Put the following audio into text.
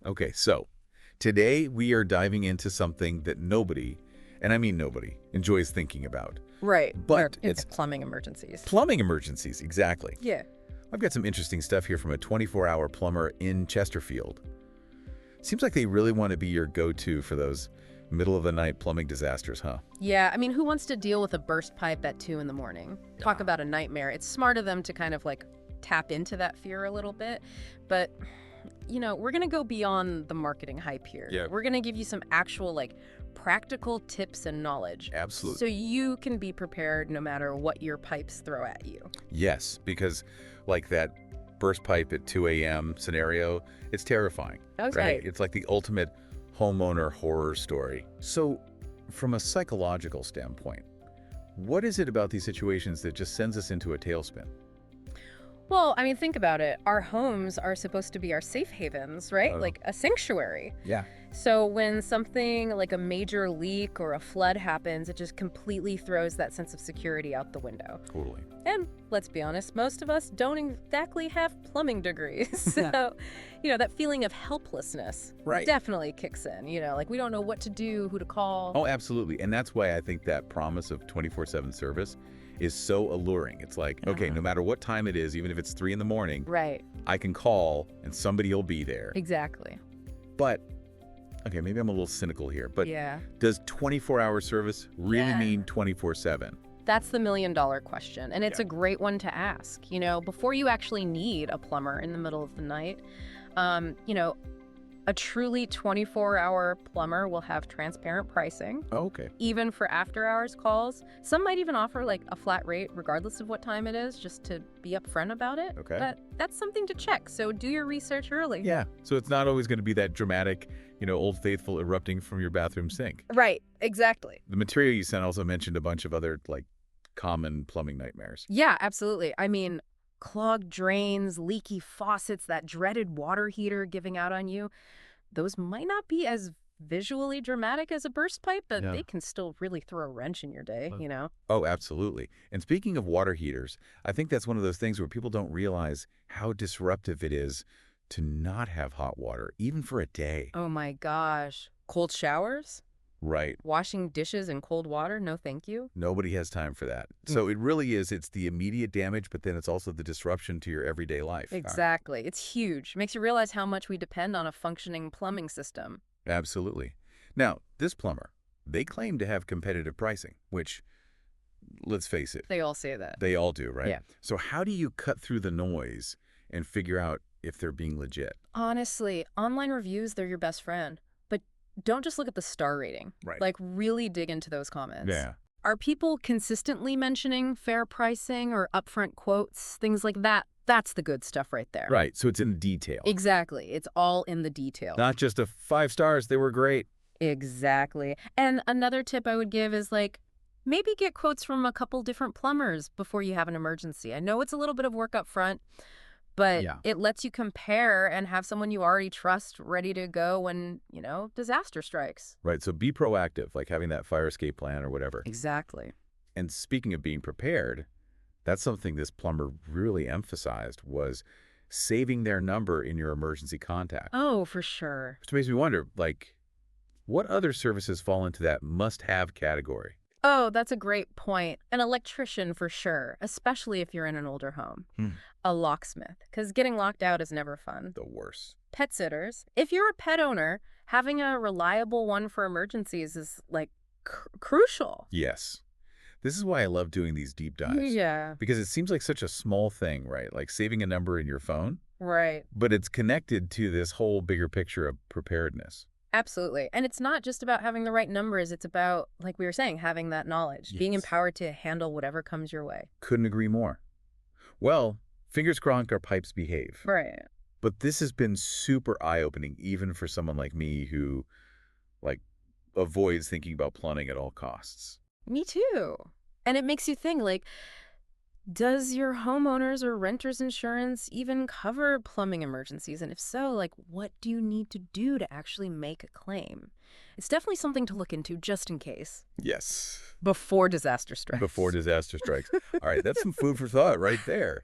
Okay, so today we are diving into something that nobody, and I mean nobody, enjoys thinking about. Right. But It's it's plumbing emergencies. plumbing emergencies, exactly. Yeah. I've got some interesting stuff here from a 24-hour plumber in Chesterfield. Seems like they really want to be your go-to for those middle-of-the-night plumbing disasters, huh? Yeah, I mean, who wants to deal with a burst pipe at 2 in the morning? Talk about a nightmare. It's smart of them to kind of like tap into that fear a little bit. But, we're going to go beyond the marketing hype here. Yeah. We're going to give you some actual, like, practical tips and knowledge. Absolutely. So you can be prepared no matter what your pipes throw at you. Yes, because like that burst pipe at 2 a.m. scenario, it's terrifying. Okay. Right? It's like the ultimate homeowner horror story. So, from a psychological standpoint, what is it about these situations that just sends us into a tailspin? Well, I mean, think about it. Our homes are supposed to be our safe havens, right? Oh. Like a sanctuary. Yeah. So when something like a major leak or a flood happens, it just completely throws that sense of security out the window. Totally. And let's be honest, most of us don't exactly have plumbing degrees. So, that feeling of helplessness Right. definitely kicks in. Like we don't know what to do, who to call. Oh, absolutely. And that's why I think that promise of 24/7 service is so alluring. It's like, okay, no matter what time it is, even if it's 3 in the morning, Right. I can call and somebody will be there. Exactly. But, okay, maybe I'm a little cynical here, but Yeah. does 24-hour service really Yeah. mean 24/7? That's the million-dollar question, and it's a great one to ask. Before you actually need a plumber in the middle of the night, um, you know, a truly 24-hour plumber will have transparent pricing, Oh, okay. even for after-hours calls. Some might even offer like a flat rate regardless of what time it is, just to be upfront about it. Okay. But that's something to check, so do your research early. Yeah. So it's not always going to be that dramatic, Old Faithful erupting from your bathroom sink. Right, exactly. The material you sent also mentioned a bunch of other, common plumbing nightmares. Yeah, absolutely. I mean, clogged drains, leaky faucets, that dreaded water heater giving out on you. Those might not be as visually dramatic as a burst pipe, but Yeah. they can still really throw a wrench in your day. Oh, absolutely. And speaking of water heaters, I think that's one of those things where people don't realize how disruptive it is to not have hot water, even for a day. Oh my gosh. Cold showers? Right. Washing dishes in cold water? No, thank you. Nobody has time for that. So it really is, it's the immediate damage, but then it's also the disruption to your everyday life. Exactly. It's huge. Makes you realize how much we depend on a functioning plumbing system. Absolutely. Now, this plumber, they claim to have competitive pricing, which, let's face it, They all say that. they all do, right? Yeah. So how do you cut through the noise and figure out if they're being legit? Honestly, online reviews, they're your best friend. But don't just look at the star rating. Right. Like, really dig into those comments. Yeah. Are people consistently mentioning fair pricing or upfront quotes, things like that? That's the good stuff right there. Right. So it's in detail. Exactly. It's all in the detail. Not just a 5 stars, they were great. Exactly. And another tip I would give is maybe get quotes from a couple different plumbers before you have an emergency. I know it's a little bit of work up front, but Yeah. it lets you compare and have someone you already trust ready to go when, disaster strikes. Right. So be proactive, like having that fire escape plan or whatever. Exactly. And speaking of being prepared, that's something this plumber really emphasized was saving their number in your emergency contact. Oh, for sure. Which makes me wonder, what other services fall into that must-have category? Oh, that's a great point. An electrician for sure, especially if you're in an older home. A locksmith, because getting locked out is never fun. The worst. Pet sitters. If you're a pet owner, having a reliable one for emergencies is crucial. Yes. This is why I love doing these deep dives. Yeah, Because it seems like such a small thing, right? Like saving a number in your phone, right. but it's connected to this whole bigger picture of preparedness. Absolutely. And it's not just about having the right numbers. It's about, like we were saying, having that knowledge, being Yes. empowered to handle whatever comes your way. Couldn't agree more. Well, fingers crossed our pipes behave. Right. But this has been super eye-opening, even for someone like me who, avoids thinking about plumbing at all costs. Me too. And it makes you think, does your homeowner's or renter's insurance even cover plumbing emergencies? And if so, what do you need to do to actually make a claim? It's definitely something to look into just in case. Yes. Before disaster strikes. Before disaster strikes. All right, that's some food for thought right there.